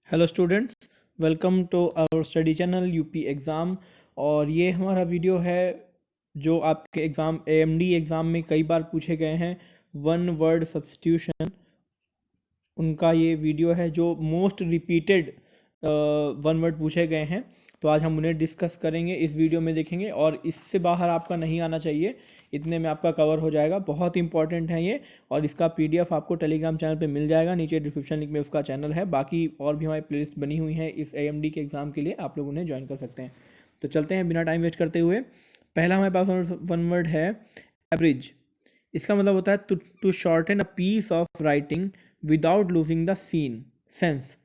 Hello students, welcome to our study channel UP exam. और ये हमारा वीडियो है जो आपके एग्ज़ाम एएमडी एग्ज़ाम में कई बार पूछे गए हैं, वन वर्ड सब्स्टिट्यूशन। उनका ये वीडियो है जो मोस्ट रिपीटेड वन वर्ड पूछे गए हैं। तो आज हम उन्हें डिस्कस करेंगे, इस वीडियो में देखेंगे और इससे बाहर आपका नहीं आना चाहिए, इतने में आपका कवर हो जाएगा। बहुत इंपॉर्टेंट है ये, और इसका पीडीएफ आपको टेलीग्राम चैनल पे मिल जाएगा, नीचे डिस्क्रिप्शन लिंक में उसका चैनल है। बाकी और भी हमारी प्लेलिस्ट बनी हुई है इस एएमडी के एग्ज़ाम के लिए, आप लोग उन्हें ज्वाइन कर सकते हैं। तो चलते हैं बिना टाइम वेस्ट करते हुए। पहला हमारे पास वन वर्ड है एवरेज। इसका मतलब होता है to shorten a piece of writing without losing the scene sense.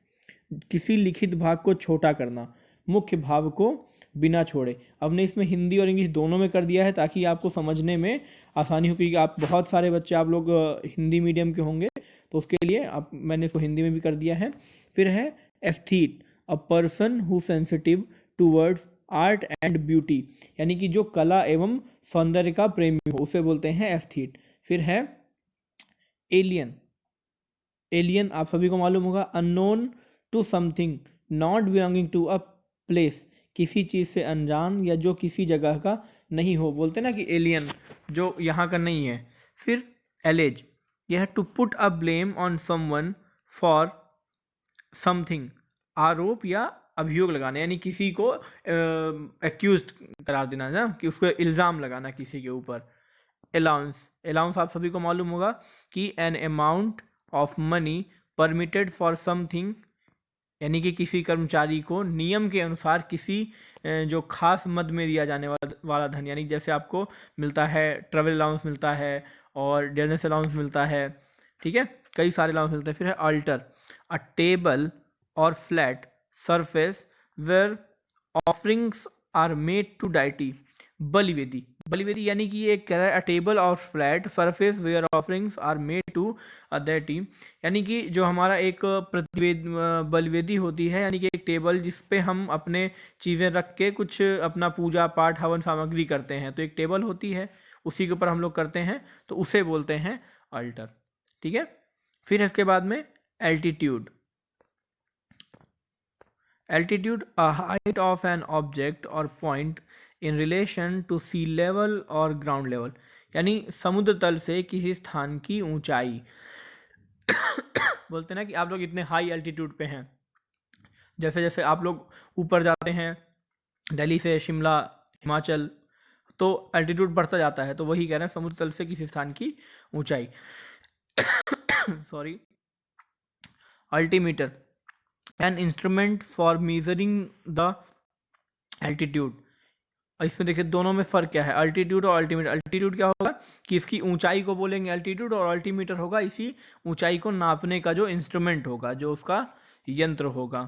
किसी लिखित भाग को छोटा करना, मुख्य भाव को बिना छोड़े। अब ने इसमें हिंदी और इंग्लिश दोनों में कर दिया है ताकि आपको समझने में आसानी हो, क्योंकि आप बहुत सारे बच्चे आप लोग हिंदी मीडियम के होंगे, तो उसके लिए आप मैंने इसको हिंदी में भी कर दिया है। फिर है aesthete, a person who sensitive towards art and beauty, यानी कि जो कला एवं सौंदर्य का प्रेमी हो उसे बोलते हैं एस्थीट। फिर है एलियन। एलियन आप सभी को मालूम होगा, unknown to something not belonging to a place, किसी चीज़ से अनजान या जो किसी जगह का नहीं हो, बोलते ना कि एलियन, जो यहाँ का नहीं है। फिर एलेज, यह है to put a blame on someone for something, आरोप या अभियोग लगाना, यानी किसी को एक्यूज करार देना ना, कि उसको इल्ज़ाम लगाना किसी के ऊपर। अलाउंस, अलाउंस आप सभी को मालूम होगा कि an amount of money permitted for something, यानी कि किसी कर्मचारी को नियम के अनुसार किसी जो खास मद में दिया जाने वाला धन, यानी जैसे आपको मिलता है ट्रेवल अलाउंस मिलता है और डिनर अलाउंस मिलता है, ठीक है, कई सारे अलाउंस मिलते हैं। फिर है अल्टर, अ टेबल और flat surface where offerings are made to deity. बलिवेदी, बलिवेदी यानी कि ये कह रहा है अ टेबल और flat surface where offerings are made to a deity, यानी कि जो हमारा एक बलिवेदी होती है, यानी कि एक टेबल जिस पे हम अपने चीज़ें रख के कुछ अपना पूजा पाठ हवन सामग्री करते हैं, तो एक टेबल होती है, उसी के ऊपर हम लोग करते हैं, तो उसे बोलते हैं अल्टर, ठीक है। फिर इसके बाद में altitude. Altitude, a height of an object और point in relation to sea level और ग्राउंड लेवल, यानी समुद्र तल से किसी स्थान की ऊंचाई। बोलते हैं ना कि आप लोग इतने हाई एल्टीट्यूड पे हैं, जैसे जैसे आप लोग ऊपर जाते हैं दिल्ली से शिमला हिमाचल, तो एल्टीट्यूड बढ़ता जाता है, तो वही कह रहे हैं समुद्र तल से किसी स्थान की ऊंचाई। Sorry. Altimeter, an instrument for measuring the altitude. इसमें देखिए दोनों में फ़र्क क्या है, अल्टीट्यूड और अल्टीमीटर। अल्टीट्यूड क्या होगा कि इसकी ऊंचाई को बोलेंगे अल्टीट्यूड, और अल्टीमीटर होगा इसी ऊंचाई को नापने का जो इंस्ट्रूमेंट होगा, जो उसका यंत्र होगा।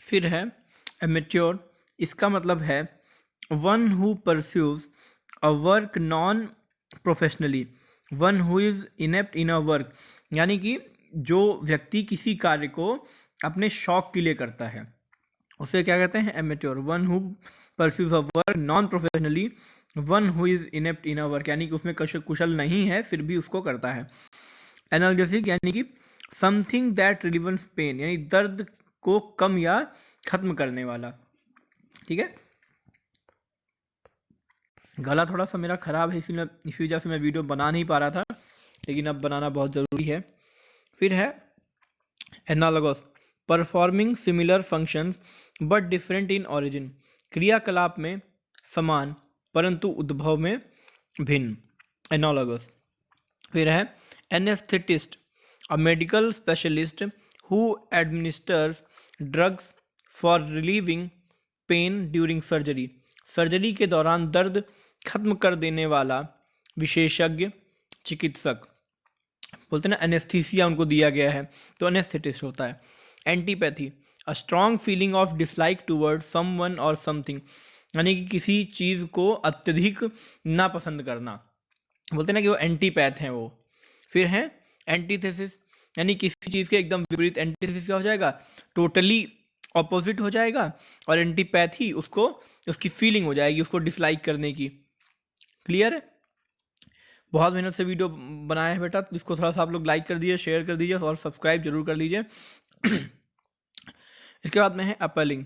फिर है एमेच्योर, इसका मतलब है one who pursues a work non professionally, one who is inept in a work, यानी कि जो व्यक्ति किसी कार्य को अपने शौक के लिए करता है उसे क्या कहते हैं, amateur. One who pursues a work non professionally, one who is inept in a work, यानी कि उसमें कुशल नहीं है फिर भी उसको करता है। एनाल्जेसिक, यानी कि समथिंग दैट रिलीवेंस पेन, यानी दर्द को कम या खत्म करने वाला, ठीक है। गला थोड़ा सा मेरा ख़राब है, इसीलिए इसी वजह से मैं वीडियो बना नहीं पा रहा था, लेकिन अब बनाना बहुत ज़रूरी है। फिर है analogous, performing similar functions but different in origin, क्रियाकलाप में समान परंतु उद्भव में भिन्न, एनालॉगस। फिर है anaesthetist, a medical specialist who administers drugs for relieving pen during surgery, surgery के दौरान दर्द खत्म कर देने वाला विशेषज्ञ चिकित्सक, बोलते हैं ना एनेस्थीसिया उनको दिया गया है, तो एनेस्थेटिस्ट होता है। Antipathy, a strong feeling of dislike toward someone और समथिंग, यानी कि किसी चीज़ को अत्यधिक नापसंद करना, बोलते हैं ना कि वो एंटीपैथ हैं वो। फिर है एंटीथेसिस, यानी किसी चीज़ के एकदम विपरीत, एंटीथेसिस क्या हो जाएगा, टोटली ऑपोजिट हो जाएगा, और एंटीपैथी उसको उसकी फीलिंग हो जाएगी उसको डिसलाइक करने की, क्लियर है। बहुत मेहनत से वीडियो बनाया है बेटा, तो इसको थोड़ा सा आप लोग लाइक कर दीजिए, शेयर कर दीजिए और सब्सक्राइब जरूर कर लीजिए। इसके बाद में है अपलिंग,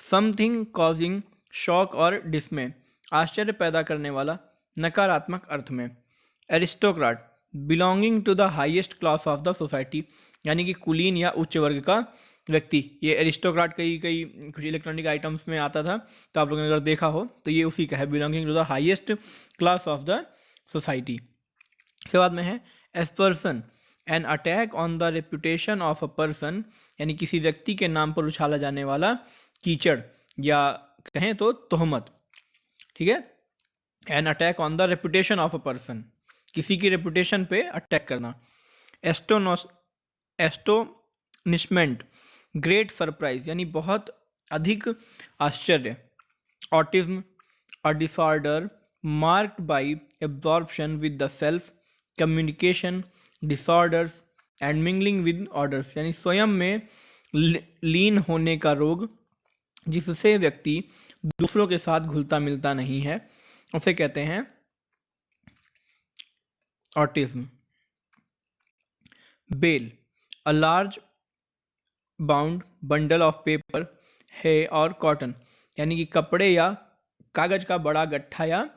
समथिंग कॉजिंग शॉक और डिसमे, आश्चर्य पैदा करने वाला, नकारात्मक अर्थ में। Aristocrat, belonging to the highest class of the society, यानी कि कुलीन या उच्च वर्ग का व्यक्ति। ये एरिस्टोक्रेट कई कुछ इलेक्ट्रॉनिक आइटम्स में आता था, तो आप लोगों ने अगर देखा हो तो ये उसी का है, belonging to the highest class of the society. उसके बाद में है aspersion, an attack on the reputation of a person, यानी किसी व्यक्ति के नाम पर उछाला जाने वाला कीचड़ या कहें तो तोहमत। ठीक है, N attack on the reputation of a person, किसी की रेपुटेशन पे अटैक करना। एस्टोनिशमेंट, ग्रेट सरप्राइज, यानी बहुत अधिक आश्चर्य। Autism, a disorder marked by absorption with the self, communication disorders and mingling with orders, यानी स्वयं में लीन होने का रोग जिससे व्यक्ति दूसरों के साथ घुलता मिलता नहीं है, उसे कहते हैं autism. Bale, a large bound bundle of paper है और कॉटन, यानी कि कपड़े या कागज का बड़ा गट्ठा या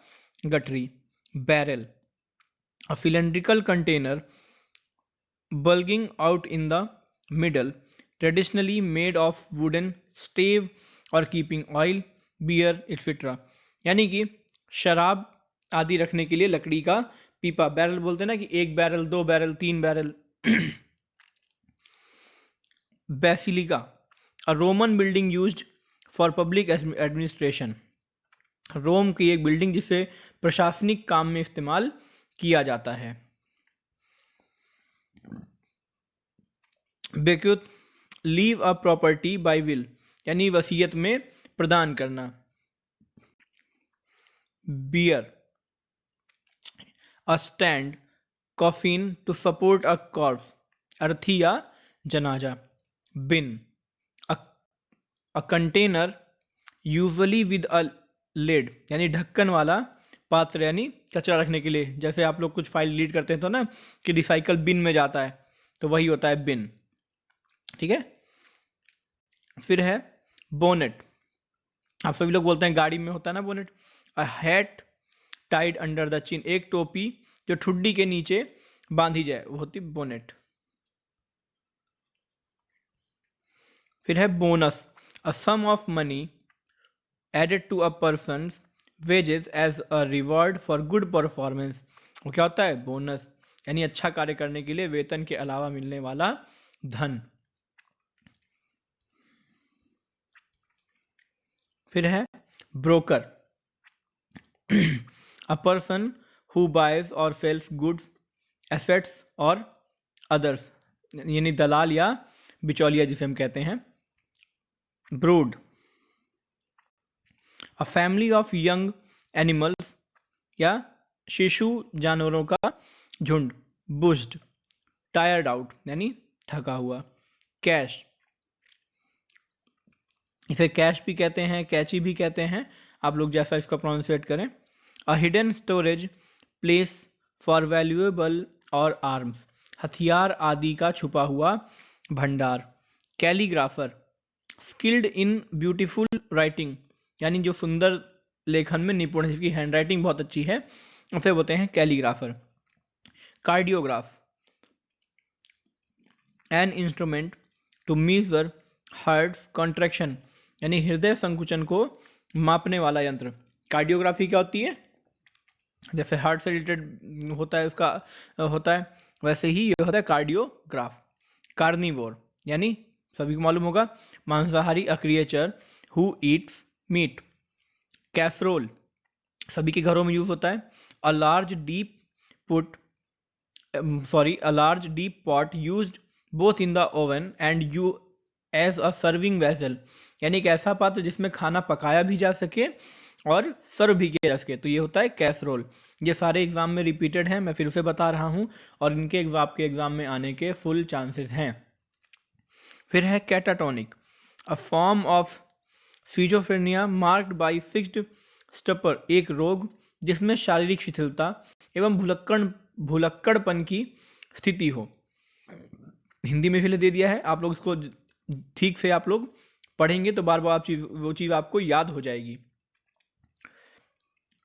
गठरी। Barrel, a cylindrical container bulging out in the middle, traditionally made of wooden stave or keeping oil, beer etc. यानी कि शराब आदि रखने के लिए लकड़ी का पीपा, बैरल बोलते हैं ना, कि 1 barrel 2 barrel 3 barrel. Basilica, a Roman building used for public administration, Rome की एक बिल्डिंग जिसे प्रशासनिक काम में इस्तेमाल किया जाता है। Bequeath, leave a property by will, यानी वसीयत में प्रदान करना। Bier, a stand coffin to support a corpse, अर्थी या जनाजा। Bin, a container usually with a lid, यानी ढक्कन वाला पात्र, यानी कचरा रखने के लिए। जैसे आप लोग कुछ फाइल डिलीट करते हैं तो ना कि रिसाइकल बिन में जाता है, तो वही होता है बिन। ठीक है, फिर है बोनेट, आप सभी लोग बोलते हैं गाड़ी में होता है ना bonnet. A hat tied under the chin, एक टोपी जो ठुड्डी के नीचे बांधी जाए, वो होती बोनेट। फिर है bonus, a sum of money added to a person's wages as a reward for good performance. वो क्या होता है? बोनस, यानी अच्छा कार्य करने के लिए वेतन के अलावा मिलने वाला धन। फिर है broker, a person who boys और सेल्स गुड्स एसेट्स और अदर्स, यानी दलाल या बिचौलिया जिसे हम कहते हैं। Brood, a family of young animals या शिशु जानवरों का झुंड। बुश्ड, टायर्ड आउट, यानी थका हुआ। कैश, इसे कैश भी कहते हैं, कैची भी कहते हैं, आप लोग जैसा इसका प्रोनाउंसिएट करें। A hidden storage place for valuable और आर्म्स, हथियार आदि का छुपा हुआ भंडार। Calligrapher, skilled in beautiful writing, यानी जो सुंदर लेखन में निपुण है, जिसकी हैंड राइटिंग बहुत अच्छी है, उसे बोलते हैं calligrapher. Cardiograph, an instrument to measure heart's contraction, यानी हृदय संकुचन को मापने वाला यंत्र। कार्डियोग्राफी क्या होती है? जैसे हार्ट से रिलेटेड होता है उसका होता है, वैसे ही ये होता है कार्डियोग्राफ। कार्निवोर, यानी सभी को मालूम होगा मांसाहारी, a creature who eats meat. Casserole, सभी के घरों में यूज होता है। A large deep pot used both in the oven and you as a serving vessel, यानी एक ऐसा पात्र जिसमें खाना पकाया भी जा सके और सर्व भी किया जा सके, तो ये होता है कैसरोल। ये सारे एग्जाम में रिपीटेड हैं, मैं फिर से बता रहा हूँ, और इनके एग्जाम में आने के फुल चांसेस हैं। फिर है catatonic, a form of schizophrenia marked by fixed stupor, एक रोग जिसमें शारीरिक शिथिलता एवं भुलक्कड़पन की स्थिति हो। हिंदी में फिर दे दिया है, आप लोग इसको ठीक से आप लोग पढ़ेंगे तो बार बार वो चीज़ आपको याद हो जाएगी।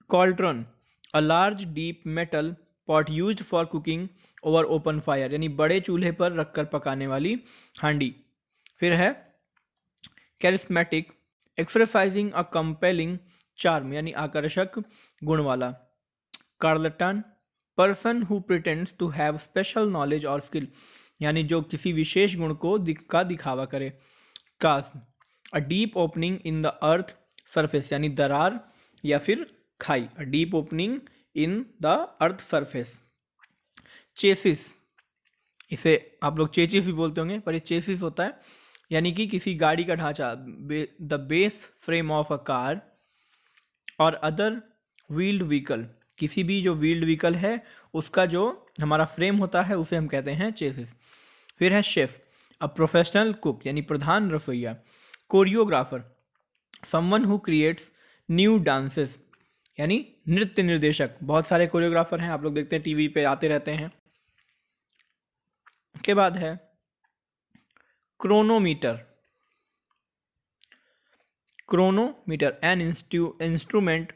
Caldron, a large deep metal pot used for cooking over open fire, यानी बड़े चूल्हे पर रखकर पकाने वाली हांडी। फिर है charismatic, exercising a compelling charm, यानी आकर्षक गुण वाला। Charlatan, person who pretends to have special knowledge और स्किल, यानी जो किसी विशेष गुण को दिखावा करे। Chasm, a deep opening in the earth surface, यानी दरार या फिर खाई। A deep opening in the earth surface. Chassis, इसे आप लोग चेचिस भी बोलते होंगे पर ये चेसिस होता है, यानी कि किसी गाड़ी का ढांचा, the base frame of a car और अदर व्हील्ड व्हीकल, किसी भी जो व्हील्ड व्हीकल है उसका जो हमारा फ्रेम होता है उसे हम कहते हैं चेसिस। फिर है शेफ, अ प्रोफेशनल कुक, यानी प्रधान रसोइया। Choreographer, someone who creates new dances, यानी नृत्य निर्देशक। बहुत सारे कोरियोग्राफर हैं, आप लोग देखते हैं टीवी पे आते रहते हैं। के बाद है chronometer, chronometer an instrument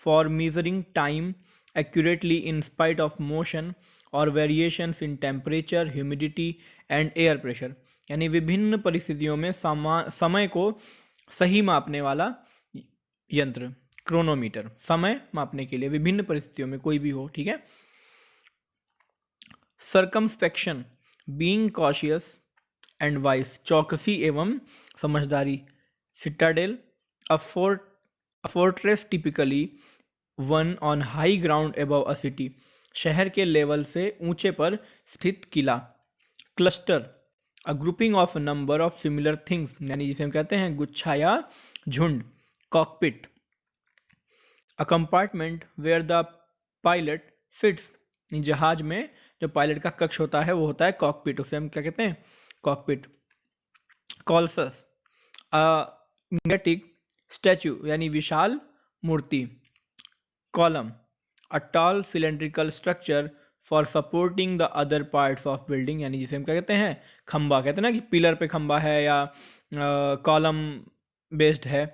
for measuring time accurately in spite of motion or variations in temperature, humidity and air pressure, यानी विभिन्न परिस्थितियों में समय को सही मापने वाला यंत्र। क्रोनोमीटर समय मापने के लिए विभिन्न परिस्थितियों में कोई भी हो, ठीक है। Circumspection, being cautious and wise, चौकसी एवं समझदारी। Citadel, a fortress typically one on high ground above a city, शहर के लेवल से ऊंचे पर स्थित किला। Cluster, a grouping of number of similar things, यानी जिसे हम कहते हैं गुच्छा या झुंड। Cockpit, a compartment where the pilot sits, जहाज में जो पायलट का कक्ष होता है वो होता है कॉकपिट, उसे हम क्या कहते हैं, cockpit. Colossus, a magnetic statue, यानी विशाल मूर्ति। Column, a tall cylindrical structure for supporting the other parts of building, यानी जिसे हम क्या कहते हैं, खंबा। कहते हैं ना कि पिलर पे खंबा है या कॉलम बेस्ड है,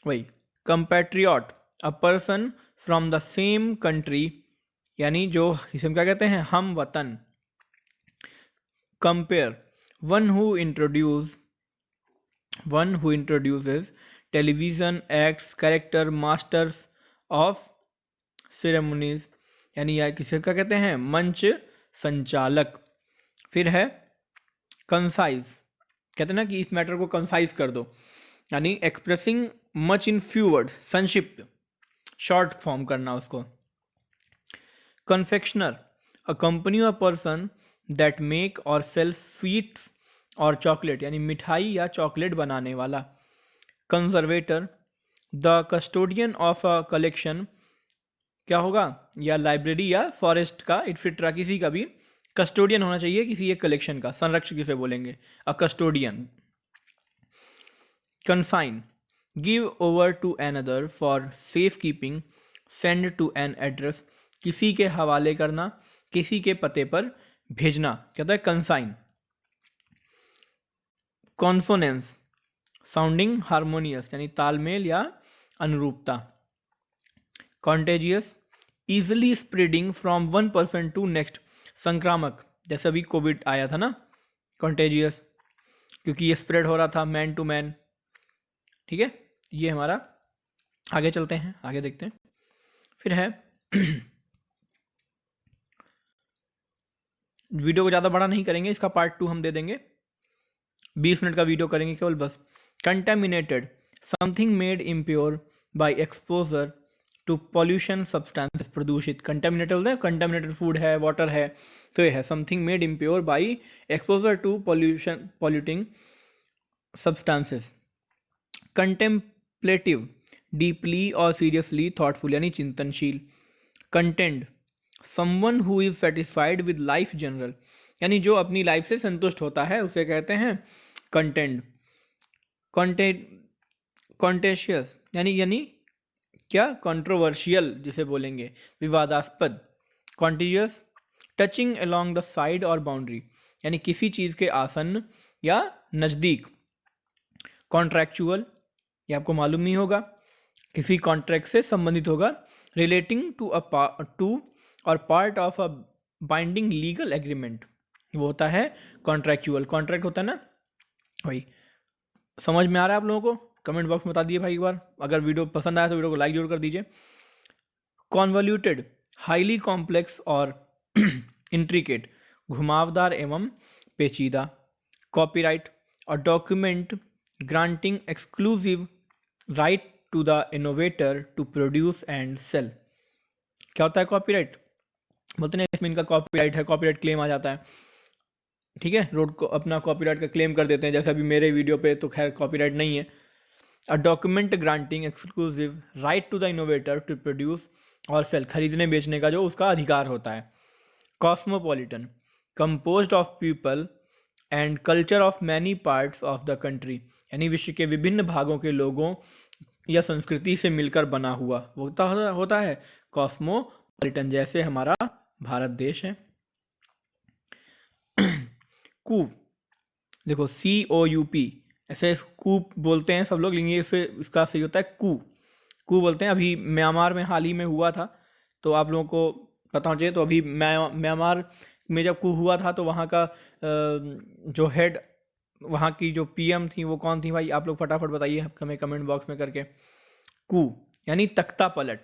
वही। Compatriot, a person from the same country, यानी जो जिसे हम क्या कहते हैं, हम वतन। Compere, one who introduces television acts character masters of ceremonies, यानी या किसे क्या कहते हैं, मंच संचालक। फिर है कंसाइज, कहते हैं ना कि इस मैटर को कंसाइज कर दो, यानी expressing much in few words, संक्षिप्त, शॉर्ट फॉर्म करना उसको। कन्फेक्शनर, अ कंपनी और पर्सन दैट मेक और सेल स्वीट्स और चॉकलेट, यानी मिठाई या चॉकलेट बनाने वाला। Conservator, the custodian of a collection, क्या होगा, या लाइब्रेरी या फॉरेस्ट का इटसेट्रा, किसी का भी कस्टोडियन होना चाहिए किसी एक कलेक्शन का, संरक्षक किसे बोलेंगे, a custodian. Consign, give over to another for safe keeping, send to an address, किसी के हवाले करना, किसी के पते पर भेजना, कहता है कंसाइन। कॉन्सोनेंस, साउंडिंग हार्मोनियस, यानी तालमेल या अनुरूपता। Contagious, easily spreading from one person to next, संक्रामक, जैसे अभी कोविड आया था ना, कॉन्टेजियस, क्योंकि ये स्प्रेड हो रहा था मैन टू मैन, ठीक है। ये हमारा, आगे चलते हैं, आगे देखते हैं। फिर है वीडियो को ज़्यादा बड़ा नहीं करेंगे, इसका पार्ट 2 हम दे देंगे, 20 मिनट का वीडियो करेंगे केवल बस। Contaminated, something made impure by exposure to pollution substances, प्रदूषित। कंटेमिनेटेड होता है, कंटेमिनेटेड फूड है, वाटर है, तो ये है something made impure by exposure to polluting substances. Contemplative, deeply और सीरियसली थॉटफुल, यानी चिंतनशील। Content, someone who is satisfied with life general, यानी जो अपनी लाइफ से संतुष्ट होता है उसे कहते हैं कंटेंट। कॉन्टेशियस, यानी क्या, कंट्रोवर्शियल जिसे बोलेंगे, विवादास्पद। Contiguous, touching along the side और बाउंड्री, यानी किसी चीज़ के आसन्न या नज़दीक। कॉन्ट्रैक्चुअल, ये आपको मालूम नहीं होगा, किसी कॉन्ट्रैक्ट से संबंधित होगा। रिलेटिंग टू और part of a binding legal agreement, वो होता है कॉन्ट्रैक्चुअल। कॉन्ट्रैक्ट होता है ना भाई। समझ में आ रहा है आप लोगों को? कमेंट बॉक्स में बता दिए भाई एक बार। अगर वीडियो पसंद आया तो वीडियो को लाइक जरूर कर दीजिए। कॉन्वोल्यूटेड, हाईली कॉम्प्लेक्स और इंट्रिकेट, घुमावदार एवं पेचीदा। कॉपीराइट, और document granting exclusive right to the innovator to produce and sell. क्या होता है कॉपीराइट? बोलते हैं इसमें इनका कॉपीराइट है, कॉपीराइट क्लेम आ जाता है। ठीक है, रोड को अपना कॉपीराइट का क्लेम कर देते हैं, जैसे अभी मेरे वीडियो पे तो खैर कॉपीराइट नहीं है। A document granting exclusive right to the innovator to produce और सेल, खरीदने बेचने का जो उसका अधिकार होता है। Cosmopolitan, composed of people and culture of many parts of the country, यानी विश्व के विभिन्न भागों के लोगों या संस्कृति से मिलकर बना हुआ होता है कॉस्मोपॉलिटन, जैसे हमारा भारत देश है। कूप, देखो COUP, ऐसे कूप बोलते हैं सब लोग, लेकिन ये इसका सही होता है कू बोलते हैं। अभी म्यांमार में हाल ही में हुआ था, तो आप लोगों को पता होना चाहिए। तो अभी म्यांमार में जब कू हुआ था तो वहाँ का जो हेड, वहाँ की जो PM थी वो कौन थी भाई? आप लोग फटाफट बताइए हमें कमेंट बॉक्स में करके। कू यानी तख्ता पलट,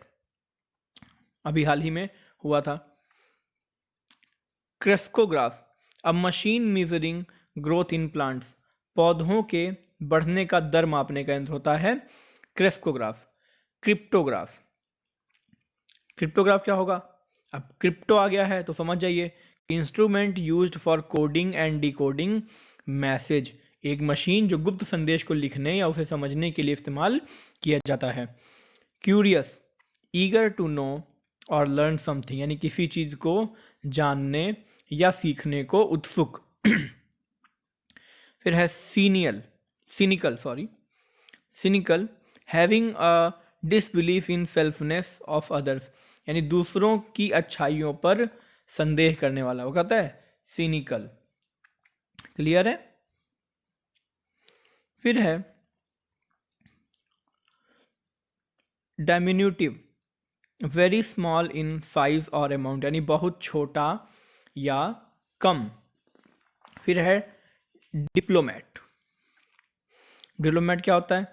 अभी हाल ही में हुआ था। Crescograph, a machine measuring growth in plants, पौधों के बढ़ने का दर मापने का यंत्र होता है क्रेस्कोग्राफ। क्रिप्टोग्राफ, क्रिप्टोग्राफ क्या होगा? अब क्रिप्टो आ गया है तो समझ जाइए, instrument used for coding and decoding message, एक मशीन जो गुप्त संदेश को लिखने या उसे समझने के लिए इस्तेमाल किया जाता है। क्यूरियस, ईगर टू नो और लर्न समथिंग, यानी किसी चीज को जानने या सीखने को उत्सुक। फिर है cynical, having a disbelief in selfness of others, यानी दूसरों की अच्छाइयों पर संदेह करने वाला, वो कहता है सिनिकल। क्लियर है? फिर है डायमिन्यूटिव, वेरी स्मॉल इन साइज और अमाउंट, यानी बहुत छोटा या कम। फिर है डिप्लोमेट क्या होता है?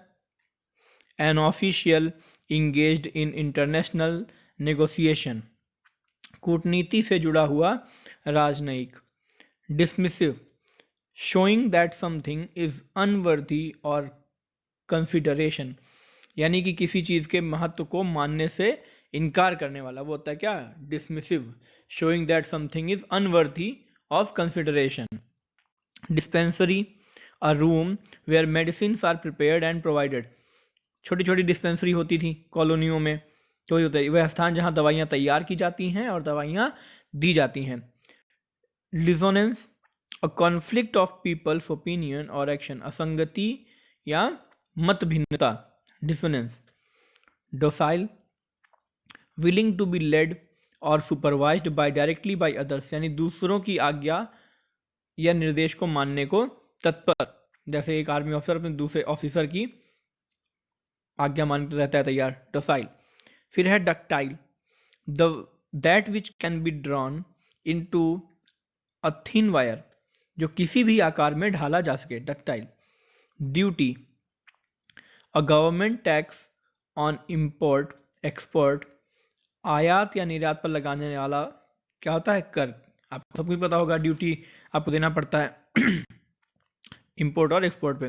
An official engaged in international negotiation, कूटनीति से जुड़ा हुआ राजनयिक। Dismissive, showing that something is unworthy और कंसिडरेशन, यानी कि किसी चीज के महत्व को मानने से इनकार करने वाला, वो होता है क्या? Dismissive. Showing that something is unworthy of consideration. Dispensary, a room where medicine are prepared and provided, छोटी छोटी डिस्पेंसरी होती थी कॉलोनियों में, तो ये होता है वह स्थान जहां दवाइयां तैयार की जाती हैं और दवाइयां दी जाती हैं। Dissonance, a conflict of people's opinion और एक्शन, असंगति या मत भिन्नता, dissonance. Docile, willing to be led और supervised by directly by others, यानी दूसरों की आज्ञा या निर्देश को मानने को तत्पर, जैसे एक आर्मी ऑफिसर अपने दूसरे ऑफिसर की आज्ञा मानते रहता है तैयार, डोसाइल। फिर है ductile, that which can be drawn into a thin wire, जो किसी भी आकार में ढाला जा सके, ductile. Duty, a government tax on import export, आयात या निर्यात पर लगाने वाला क्या होता है? कर। आपको सब कुछ पता होगा, ड्यूटी आपको देना पड़ता है इंपोर्ट और एक्सपोर्ट पे।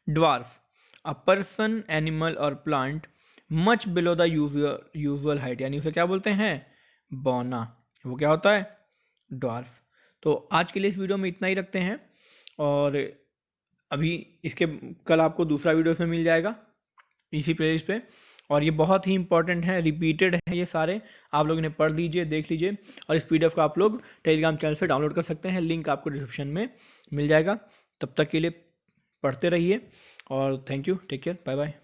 ड्वार्फ, अ पर्सन एनिमल और plant much below the usual height, यानी उसे क्या बोलते हैं? बौना। वो क्या होता है? ड्वार्फ। तो आज के लिए इस वीडियो में इतना ही रखते हैं, और अभी इसके कल आपको दूसरा वीडियो में मिल जाएगा इसी प्लेलिस्ट पे, और ये बहुत ही इंपॉर्टेंट है, रिपीटेड है ये सारे, आप लोग इन्हें पढ़ लीजिए, देख लीजिए, और इस PDF को आप लोग टेलीग्राम चैनल से डाउनलोड कर सकते हैं, लिंक आपको डिस्क्रिप्शन में मिल जाएगा। तब तक के लिए पढ़ते रहिए, और thank you, take care, bye bye.